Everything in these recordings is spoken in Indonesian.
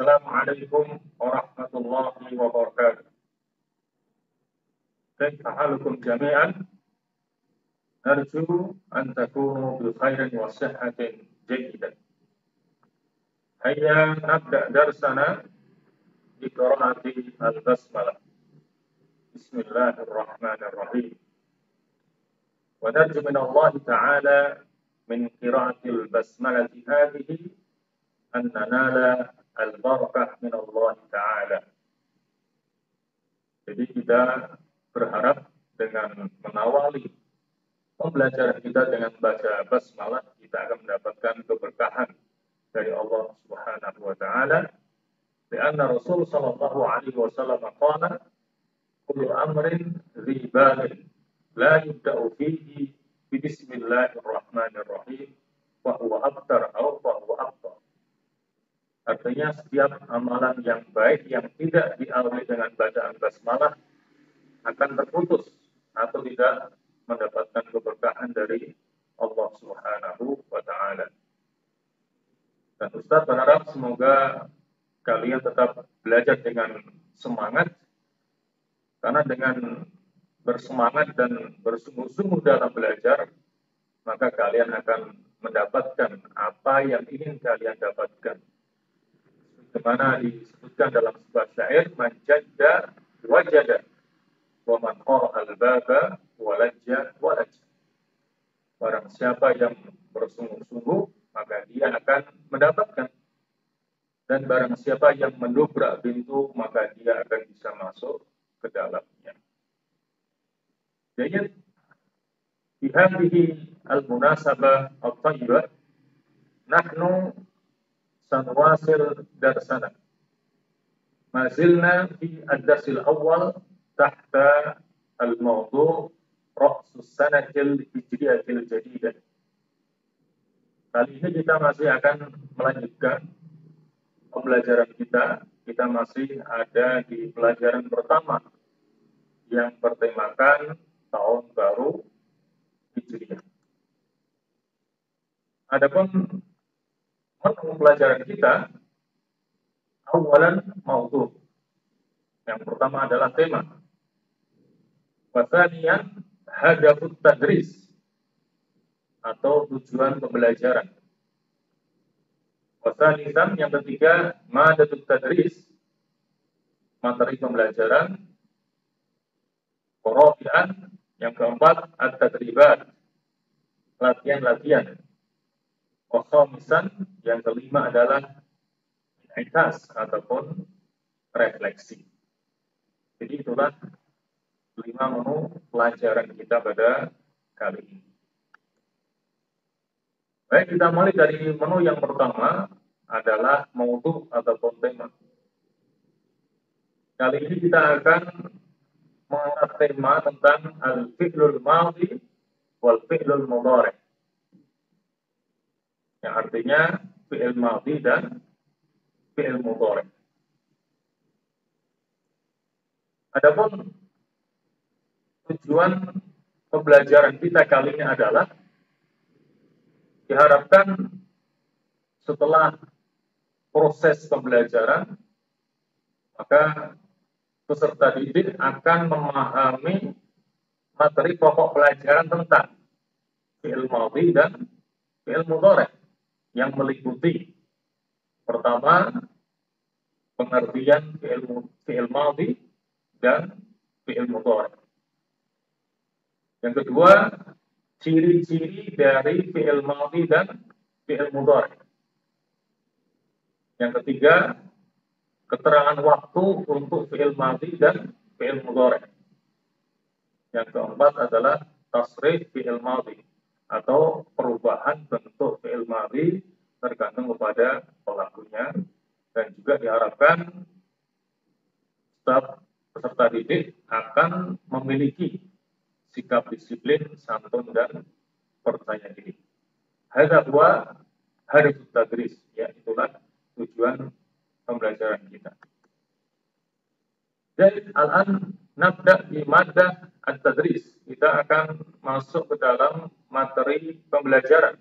Assalamualaikum warahmatullahi wabarakatuh. كيف حالكم جميعا؟ نرجو أن تكونوا بخير وصحة جيدة. هيا نبدأ درسنا بقراءة البسملة. بسم الله الرحمن الرحيم. ونرجو من الله تعالى من قراءة البسملة هذه أن ننال البركة من الله تعالى. Jadi kita berharap dengan mengawali pembelajaran kita dengan baca basmalah, kita akan mendapatkan keberkahan dari Allah Subhanahu wa taala. Karena Rasul sallallahu alaihi wasallam qala, "Kullu amrin dhi balin la yubda'u fihi bi bismillahirrahmanirrahim wa huwa abtar aw wa huwa abtar." Artinya setiap amalan yang baik yang tidak diawali dengan bacaan basmalah akan terputus atau tidak mendapatkan keberkahan dari Allah Subhanahu wa taala. Dan Ustaz berharap semoga kalian tetap belajar dengan semangat, karena dengan bersemangat dan bersungguh-sungguh dalam belajar, maka kalian akan mendapatkan apa yang ingin kalian dapatkan. Sebagaimana disebutkan dalam sebuah syair, "Man jadda wajada, wa man qara al-baba walajja walajja." Barang siapa yang bersungguh-sungguh, maka dia akan mendapatkan. Dan barang siapa yang mendobrak pintu, maka dia akan bisa masuk ke dalamnya. Jadi, di hadhihi al-munasabah al-tayyibah, nahnu sanwasil darsana. Mazilna fi ad-darsil awal tahta al-mawdu' Ra'sus Sanatil Hijriyatil Jadidah. Kali ini kita masih akan melanjutkan pembelajaran kita. Kita masih ada di pelajaran pertama yang bertemakan tahun baru Hijriah. Adapun menu pelajaran kita, awalan mawdu'. Yang pertama adalah tema. Wasaniyan hadafut tadris, atau tujuan pembelajaran. Wasanisan yang ketiga madatut tadris, materi pembelajaran. Qarafian yang keempat at-tadribat, latihan-latihan. Khamisan yang kelima adalah in'ikas ataupun refleksi. Jadi itulah 5 menu pelajaran kita pada kali ini. Baik, kita mulai dari menu yang pertama adalah mawdu' ataupun tema. Kali ini kita akan mengangkat tema tentang al-fi'lul madhi wal fi'lul mudhari'. Yang artinya fi'il madhi dan fi'il mudhari'. Adapun tujuan pembelajaran kita kali ini adalah diharapkan setelah proses pembelajaran, maka peserta didik akan memahami materi pokok pelajaran tentang fi'il madhi dan fi'il mudhari' yang meliputi pertama pengertian fi'il madhi dan fi'il mudhari'. Yang kedua, ciri-ciri dari fi'il madhi dan fi'il mudhari'. Yang ketiga, keterangan waktu untuk fi'il madhi dan fi'il mudhari'. Yang keempat adalah tasrif fi'il madhi, atau perubahan bentuk fi'il madhi tergantung kepada pelakunya. Dan juga diharapkan setiap peserta didik akan memiliki sikap disiplin, santun, dan percaya diri. Hadza huwa hadafut tadris, ya, itulah tujuan pembelajaran kita. Jadi al-an nabda di maddah at-tadris. Kita akan masuk ke dalam materi pembelajaran.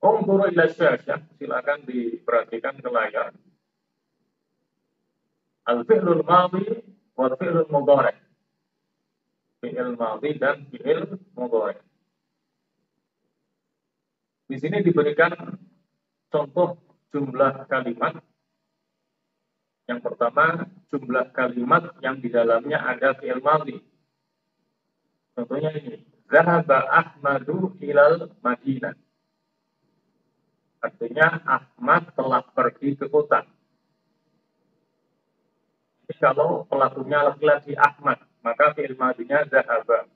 Unzuru ila syasyah, silakan diperhatikan ke layar. Al-fi'lul madhi wal fi'lul mudhari. Fi'il madhi dan fi'il mudhari. Di sini diberikan contoh jumlah kalimat. Yang pertama, jumlah kalimat yang di dalamnya ada fi'il madhi. Contohnya ini, Zahaba Ahmadu ilal Madinah. Artinya Ahmad telah pergi ke kota. Jadi kalau pelakunya laki-laki Ahmad, maka fi'il madhinya Zahaba.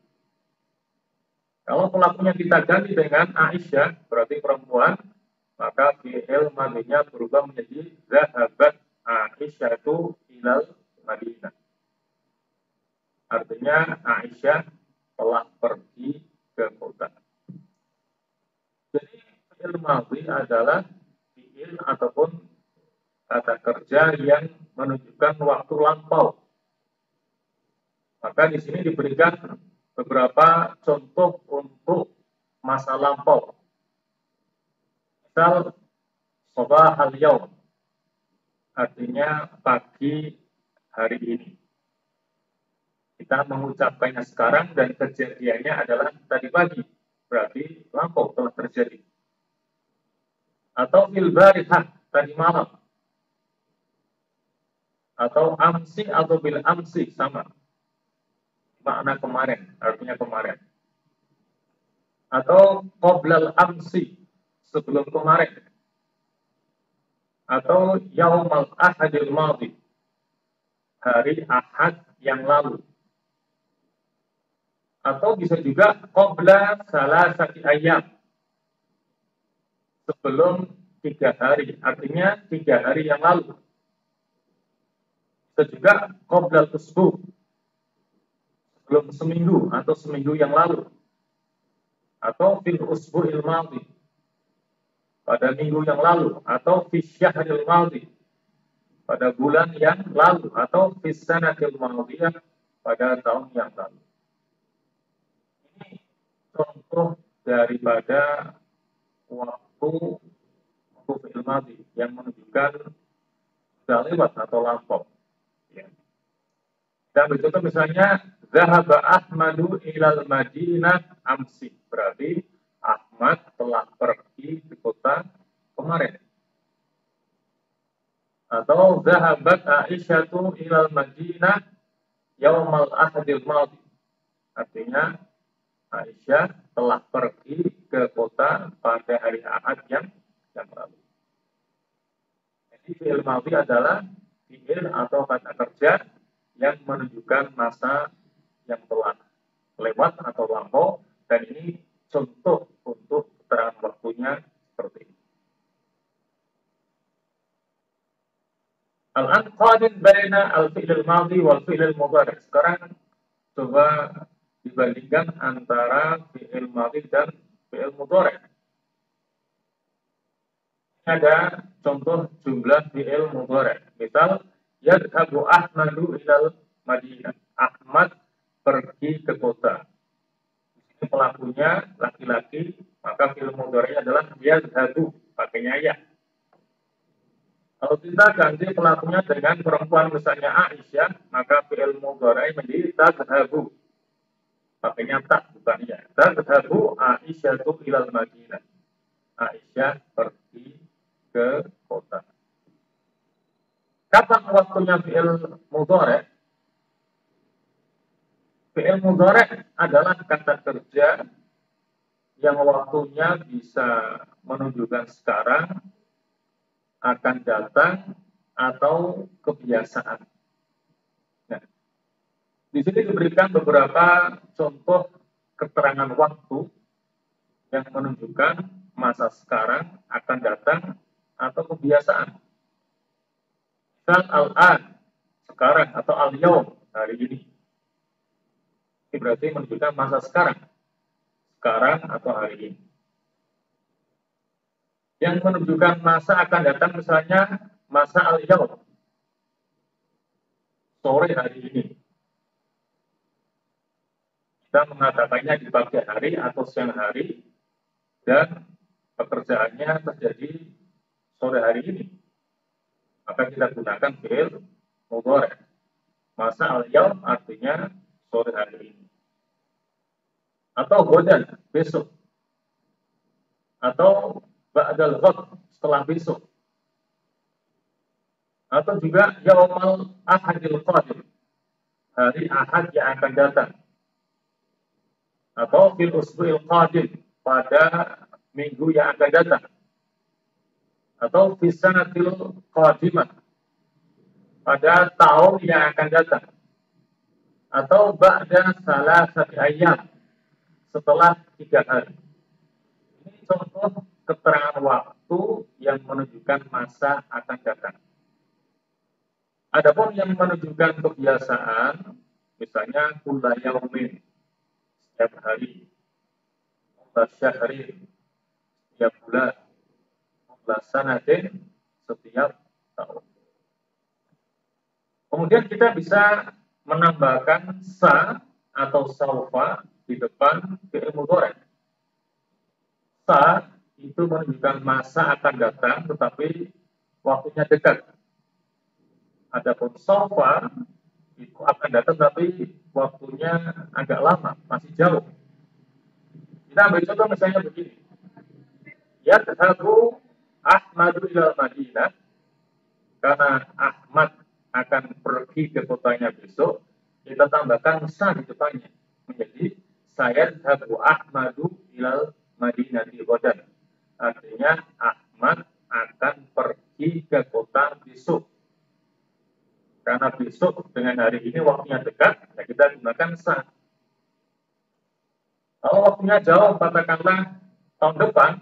Kalau pelakunya kita ganti dengan Aisyah, berarti perempuan, maka fi'il madhinya berubah menjadi Zahabat Aisyatu ilal Madinah. Artinya Aisyah telah pergi ke kota. Jadi fi'il madhi adalah fi'il ataupun kata kerja yang menunjukkan waktu lampau. Maka di sini diberikan beberapa contoh untuk masa lampau. Misal, sabahal yaum, artinya pagi hari ini. Kita mengucapkannya sekarang dan kejadiannya adalah tadi pagi. Berarti lampau telah terjadi. Atau fil barihah, tadi malam. Atau amsi atau bil amsi, sama. Makna kemarin, artinya kemarin. Atau qoblal amsi, sebelum kemarin. Atau yaumal ahadil madhi, hari Ahad yang lalu. Atau bisa juga qobla salasati ayyam, sebelum 3 hari, artinya 3 hari yang lalu. Bisa juga qoblal usbu, sebelum seminggu atau seminggu yang lalu. Atau fil usbu'il madhi, pada minggu yang lalu. Atau fi syahril madhi, pada bulan yang lalu. Atau fi sanatil madhiyah, pada tahun yang lalu. Ini contoh daripada waktu fi'il madhi yang menunjukkan sudah lewat atau lampau. Ya. Dan bercontoh misalnya Zahaba Ahmadu ilal Madinah amsi, berarti Ahmad telah pergi ke kota kemarin. Atau Zahabat Aisyatu ilal Madinah yaumal ahadil madhi, artinya Aisyah telah pergi ke kota pada hari Ahad yang lalu. Jadi fi'il madhi adalah fi'il atau kata kerja yang menunjukkan masa yang telah lewat atau lampau, dan ini contoh untuk keterangan waktunya seperti ini. Al-an qarin baina al-fi'il madhi wal fi'il mudhari. Sekarang coba dibandingkan antara fi'il madhi dan fi'il mudhari. Ada contoh jumlah fi'il mudhari. Misal, yadhabu Ahmadu ilal Madinah. Ahmad pergi ke kota. Ini pelakunya laki-laki, maka fi'il mudhari adalah yadhabu, pakainya ya. Kalau kita ganti pelakunya dengan perempuan, misalnya Aisyah, maka fi'il mudhari menjadi tadhabu, pakainya tak, bukan ya. Tadhabu Aisyatu ilal Madinah. Aisyah pergi ke kota. Kapan waktunya fi'il mudhari? Fi'il mudhari adalah kata kerja yang waktunya bisa menunjukkan sekarang, akan datang, atau kebiasaan. Nah, di sini diberikan beberapa contoh keterangan waktu yang menunjukkan masa sekarang, akan datang, atau kebiasaan. Misal al-an, sekarang, atau al-yawm, hari ini. Ini berarti menunjukkan masa sekarang atau hari ini. Yang menunjukkan masa akan datang, misalnya masa al-yawm, sore hari ini. Kita mengatakannya di pagi hari atau siang hari, dan pekerjaannya terjadi sore hari ini, maka kita gunakan fi'il mudhari'. Masa al-yaum artinya sore hari ini. Atau ghadan, besok. Atau ba'dal ghad, setelah besok. Atau juga yaumal ahadil qadim, hari Ahad yang akan datang. Atau fil usbu'il qadim, pada minggu yang akan datang. Atau fis sanatil qadimah, pada tahun yang akan datang. Atau ba'da salasati ayyam, setelah 3 hari. Ini contoh keterangan waktu yang menunjukkan masa akan datang. Adapun yang menunjukkan kebiasaan, misalnya kulla yaumin, setiap hari, kulla syahrin, setiap bulan, kulla sanatin, setiap tahun. Kemudian kita bisa menambahkan sa atau saufa di depan fi'il mudhari'. Sa itu menunjukkan masa akan datang, tetapi waktunya dekat. Adapun saufa itu akan datang, tapi waktunya agak lama, masih jauh. Kita ambil contoh misalnya begini. Yadhabu Ahmadu ilal Madinah, karena Ahmad akan pergi ke kotanya besok, kita tambahkan sa di depannya, menjadi sayadhabu Ahmadu ilal Madinati ghadan. Artinya Ahmad akan pergi ke kota besok. Karena besok dengan hari ini waktunya dekat, ya kita gunakan sa. Kalau waktunya jauh, katakanlah tahun depan,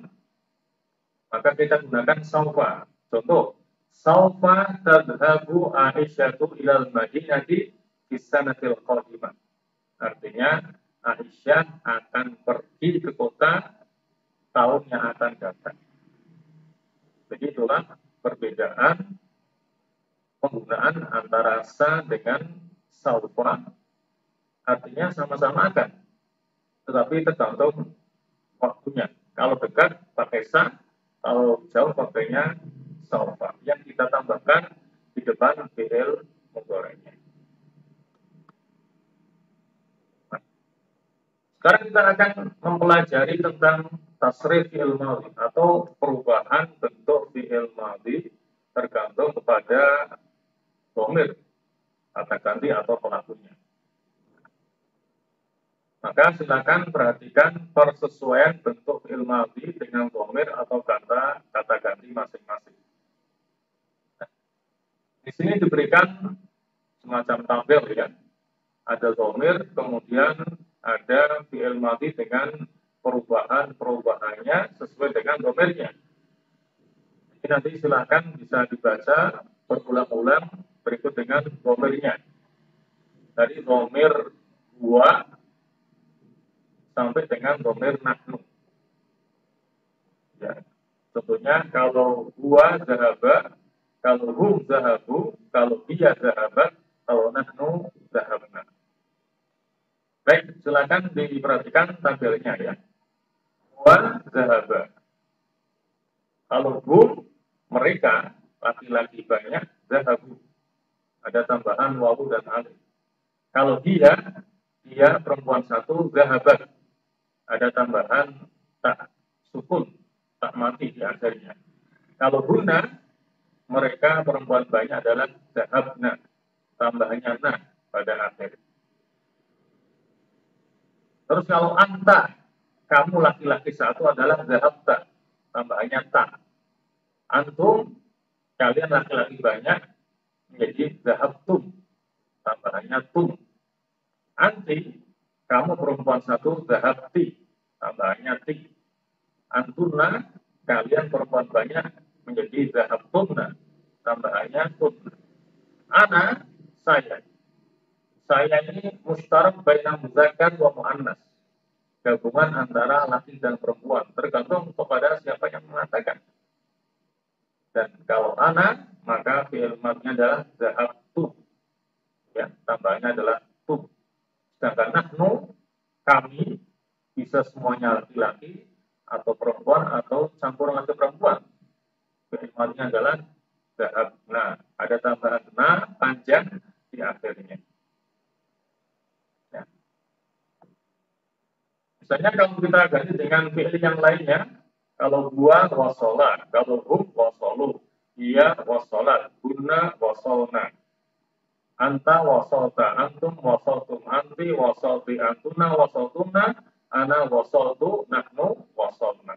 maka kita gunakan saufa. Contoh, saufa tadhabu Aisyatu ilal Madinati fisanatil qadimah. Artinya Aisyah akan pergi ke kota tahun yang akan datang. Begitulah perbedaan penggunaan antara sa dengan saufa. Artinya sama-sama akan, tetapi tergantung waktunya. Kalau dekat pakai sa, kalau jauh pakainya saufa, yang kita tambahkan di depan fi'il mudhari'nya. Sekarang kita akan mempelajari tentang tasrif fi'il madhi atau perubahan bentuk fi'il madhi tergantung kepada dhamir, kata ganti atau pelakunya. Maka silakan perhatikan persesuaian bentuk fi'il madhi dengan dhamir atau kata ganti masing-masing. Di sini diberikan semacam tabel ya. Ada dhamir, kemudian ada fi'il madhi dengan perubahannya sesuai dengan dhamirnya. Ini nanti silakan bisa dibaca berulang-ulang berikut dengan dhamirnya. Dari dhamir huwa sampai dengan dhamir nahnu. Ya. Tentunya kalau huwa zahaba, kalau hum zahabu, kalau dia zahabat, kalau nahnu zahabna. Baik, silakan diperhatikan tabelnya ya. Huwa zahaba. Kalau hum, mereka, laki-laki banyak, zahabu. Ada tambahan wawu dan alif. Kalau dia perempuan satu, zahabat. Ada tambahan tak sukun, tak mati di akhirnya. Kalau guna, mereka perempuan banyak adalah zahabna. Tambahannya nah pada akhir. Terus kalau anta, kamu laki-laki satu adalah zahabta. Tambahannya tak. Antum, kalian laki-laki banyak, menjadi zahabtum. Tambahannya tum. Anti, kamu perempuan satu, zahabti. Tambahannya ti. Antunna, kalian perempuan banyak, menjadi zahabtunna. Tambahannya tunna. Ana, saya. Saya ini mustarak baina muzakkar wa muannas. Gabungan antara laki dan perempuan, tergantung kepada siapa yang mengatakan. Dan kalau ana, maka fi'il madhinya adalah zahabtu. Ya, tambahannya adalah tu. Sedangkan nahnu, kami, bisa semuanya laki-laki atau perempuan atau campuran laki perempuan. Fi'il madhinya adalah dhahabna. Ada tambahan na panjang di akhirnya. Ya. Misalnya kalau kita ganti dengan fi'il yang lainnya, kalau huwa wasola, kalau hum wasolu, ia wasolat, guna wasolna, anta wasolta, antum wasoltum, anti wasolti, antuna wasoltuna, ana wasoltu, nahnu wasolna.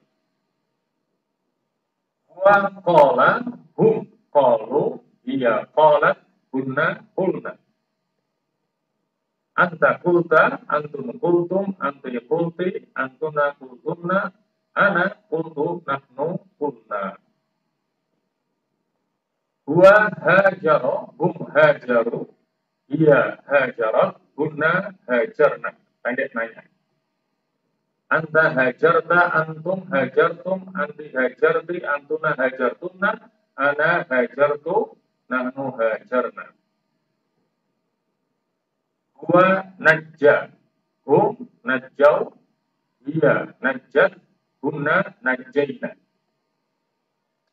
Huwa kola, hum kolu, ia kolat, guna kulna. Anta kulta, antum kultum, anti kulti, antuna kultumna, ana kultu, nahnu kulna. Huwa hajaro, hum hajaru, ia hajarat, hunna hajarna. Pendek nanya. Anta hajarta, antum hajartum, anti hajarti, antuna hajartumna, ana hajartu, nahnu hajarna. Huwa najja, hum najjau, ia najjat, hunna najjaina.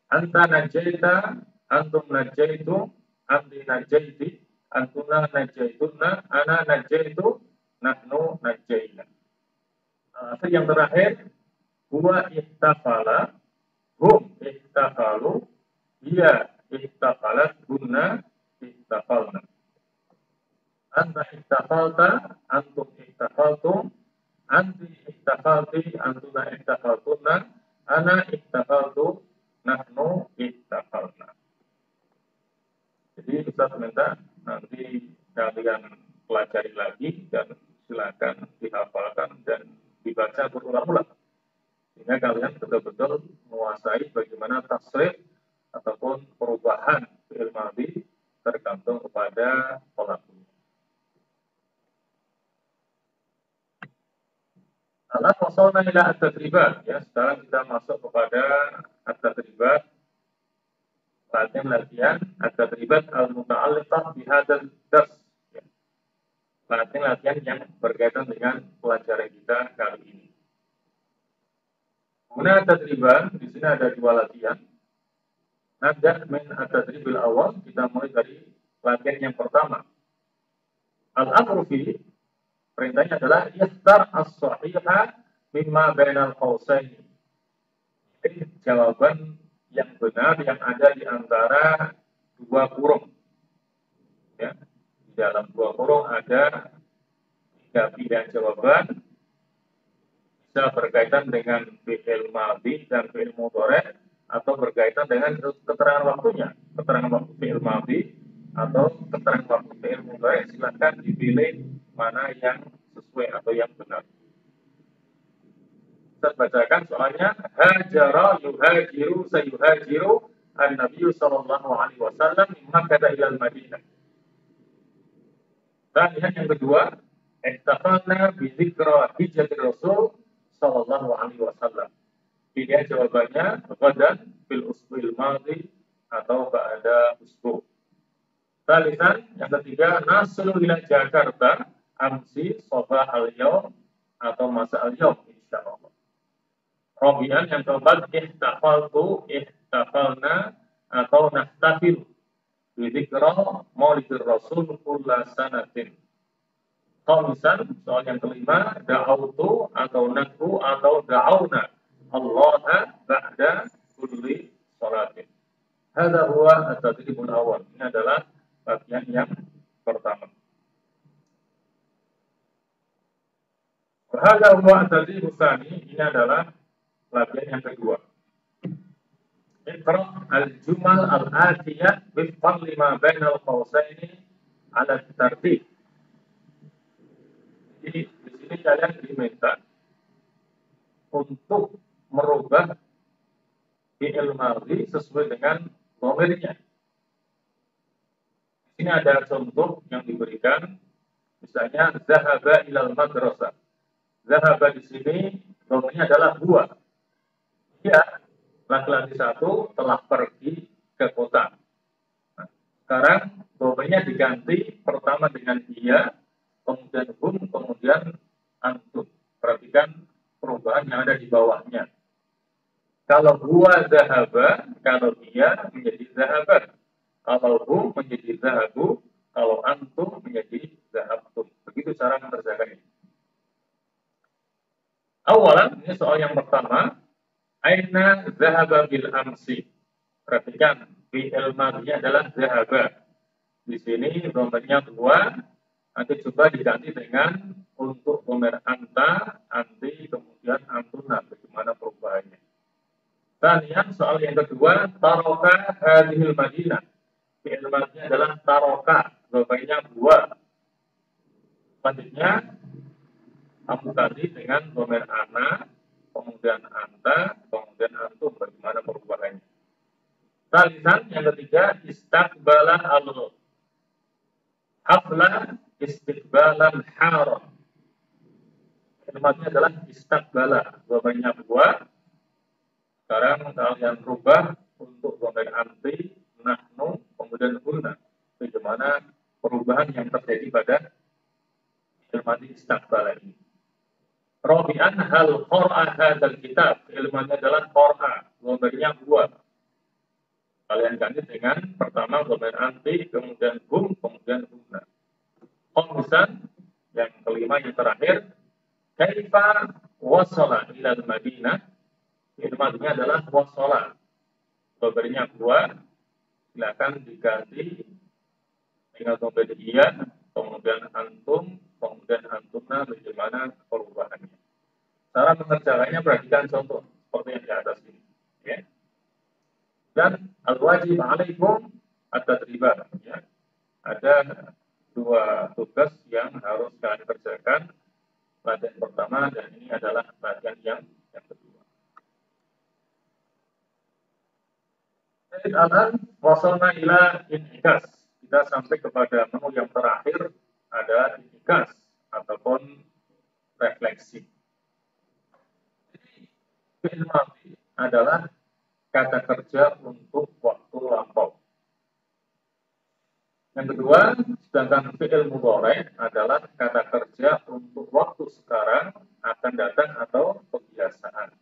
Anta najjaita, antum najjaitu, anti najjaiti, antuna najjaitunna, ana najjaitu, nahnu najjaina. Yang terakhir, huwa ihtafala, hum ihtafalu, ia ihtafalat, hunna ihtafalna. Anta ihtafalta, antum ihtafaltum, anti ihtafalti, antuna ihtafaltunna, ana ihtafaltu, nahnu ihtafalna. Jadi Ustaz minta nanti kalian pelajari lagi dan silakan dihafalkan dan dibaca berulang-ulang. Sehingga kalian betul-betul menguasai bagaimana tasrif ataupun perubahan fi'il madhi tergantung kepada pelakunya. Alat wasalna ila at-tadribat, ya. Sekarang kita masuk kepada at-tadribat, latihan at-tadribat al-muta'alliqah bihadzal dars. Ya. Latihan yang berkaitan dengan pelajaran kita kali ini. Guna at-tadribat, di sini ada dua latihan. Nabda min at-tadribil awal, kita mulai dari latihan yang pertama. Al-amru fi, perintahnya adalah ikhtar as-sahiha mimma bainal qausaini. Ini jawaban yang benar yang ada di antara dua kurung. Ya. Di dalam dua kurung ada 3 pilihan jawaban. Bisa berkaitan dengan fi'il madhi dan fi'il mudhari' atau berkaitan dengan keterangan waktunya. Keterangan waktu fi'il madhi atau keterangan waktu fi'il mudhari', silakan dipilih mana yang sesuai atau yang benar. Kita bacakan soalnya. Hajara yuhajiru sayuhajiru an-nabiyyu sallallahu alaihi wasallam min Makkah ila al-Madinah. Dan yang kedua, ihtafalna bi dzikra hijratir Rasul sallallahu alaihi wasallam. Pilihan jawabannya ghadan fil usbu'il madhi atau ba'da usbu'. Talisan, yang ketiga, naslu ila Jakarta amsi sabah al-yaum atau masa al-yaum insyaallah. Rabi'an, yang keempat, ihtafaltu, ihtafalna atau nahtafil bi dzikra maulidir Rasul kulla sanatin. Khamisan, soal yang kelima, da'autu atau nad'u atau da'auna Allah ba'da kulli sholatin. Hadza huwa at-tadribul awal. Ini adalah latihan yang pertama. Hadza huwa at-tadribul tsani. Ini adalah latihan yang kedua. Iqra al-jumal al-atiyah wifqan lima bainal qausaini ala tartib. Jadi di sini kalian diminta untuk merubah fi'il madhi sesuai dengan dhamirnya. Di sini ada contoh yang diberikan, misalnya zahaba ilal madrasah. Zahaba di sini dhamirnya adalah huwa. Dia, laki-laki satu, telah pergi ke kota. Nah, sekarang dhamirnya diganti pertama dengan dia, kemudian hum, kemudian antum. Perhatikan perubahan yang ada di bawahnya. Kalau huwa zahaba, kalau dia menjadi zahaba. Kalau hum menjadi zahabu, kalau antum menjadi zahabtum. Begitu cara mengerjakan ini. Awalan, ini soal yang pertama. Aina zahaba bil amsi. Perhatikan, fi'il madhinya adalah zahaba. Di sini domirnya dua, nanti coba diganti dengan untuk domir anta, anti, kemudian antuna. Bagaimana perubahannya? Kemudian soal yang kedua, taroka hadhil madinah. Fi'il madhinya adalah taroka, domirnya dua. Selanjutnya, kamu ganti dengan domir ana, kemudian anta, kemudian antum. Bagaimana perubahannya? Talisan yang ketiga, istakbala al-hafla istiqbalan haram. Kalimatnya adalah istakbala. Domainnya dua. Sekarang kalian rubah untuk domain anti, nahnu, kemudian hunna. Bagaimana perubahan yang terjadi pada kalimat istakbala ini. Rabi'an hal qur'a hadzal kitab. Kalimatnya adalah qur'a. Domainnya dua. Kalian ganti dengan pertama domain anti, kemudian hum, kemudian hunna. Khamisan, yang kelima yang terakhir, kaifa wasala ila Madinah. Ilmunya adalah wasala. Domainnya dua, silakan diganti dengan domain iya, kemudian antum, kemudian antumna. Bagaimana perubahannya? Cara mengerjakannya perhatikan contoh seperti yang di atas ini. Ya. Dan al-wajib alaikum at-tadriban. Ya. Ada dua tugas yang harus kalian kerjakan. Latihan pertama dan ini adalah latihan yang kedua. Alan wasalna ila inikas. Kita sampai kepada menu yang terakhir ada inikas ataupun refleksi. Fi'il madhi adalah kata kerja untuk waktu lampau. Yang kedua, sedangkan fi'il mudhari adalah kata kerja untuk waktu sekarang, akan datang atau kebiasaan.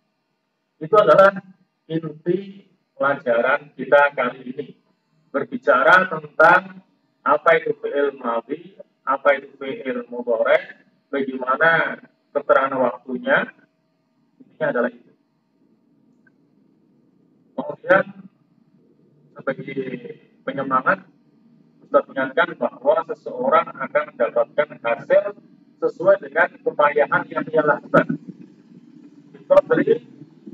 Itu adalah inti pelajaran kita kali ini. Berbicara tentang apa itu fi'il madhi, apa itu fi'il mudhari, bagaimana keterangan waktunya, ini adalah itu. Kemudian sebagai penyemangat, Ustaz mengingatkan bahwa seseorang akan mendapatkan hasil sesuai dengan kepayahan yang ia lakukan. Itu dari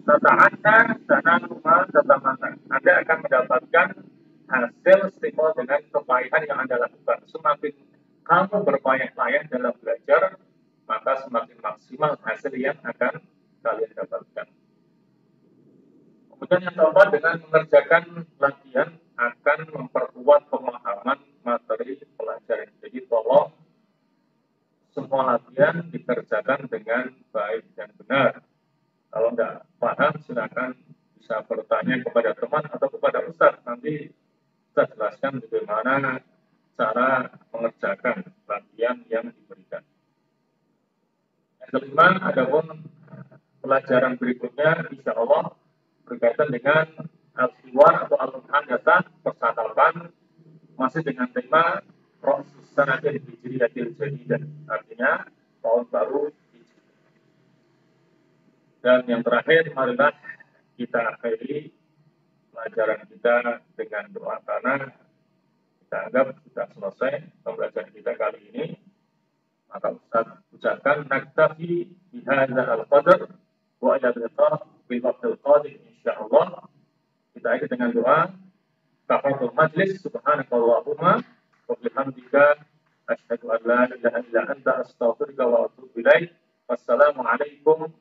tataannya dan rumah tatamana. Anda akan mendapatkan hasil setimpal dengan kepayahan yang Anda lakukan. Semakin kamu berpayah-payah dalam belajar, maka semakin maksimal hasil yang akan kalian dapatkan. Kemudian yang keempat, dengan mengerjakan latihan akan memperkuat pemahaman materi pelajaran. Jadi tolong semua latihan dikerjakan dengan baik dan benar. Kalau tidak paham, silakan bisa bertanya kepada teman atau kepada Ustaz. Nanti Ustaz jelaskan bagaimana cara mengerjakan latihan yang diberikan. Yang kelima, adapun pelajaran berikutnya, insya Allah berkaitan dengan al-hiwar atau al-muhadatsah, percakapan, masih dengan tema Ra'sus Sanatil Hijriyatil Jadidah, artinya tahun baru Hijri. Dan yang terakhir, marilah kita akhiri pelajaran kita dengan doa, karena kita anggap sudah selesai pembelajaran kita kali ini. Maka Ustaz ucapkan naktafi bihadza al-qadar wa ila liqa bil waqtil qadim insyaallah. Kita akhiri dengan doa kafaratul majlis, subhanakallahumma wa bihamdika asyhadu an la ilaha illa anta astaghfiruka wa atubu ilaik. Wassalamu alaikum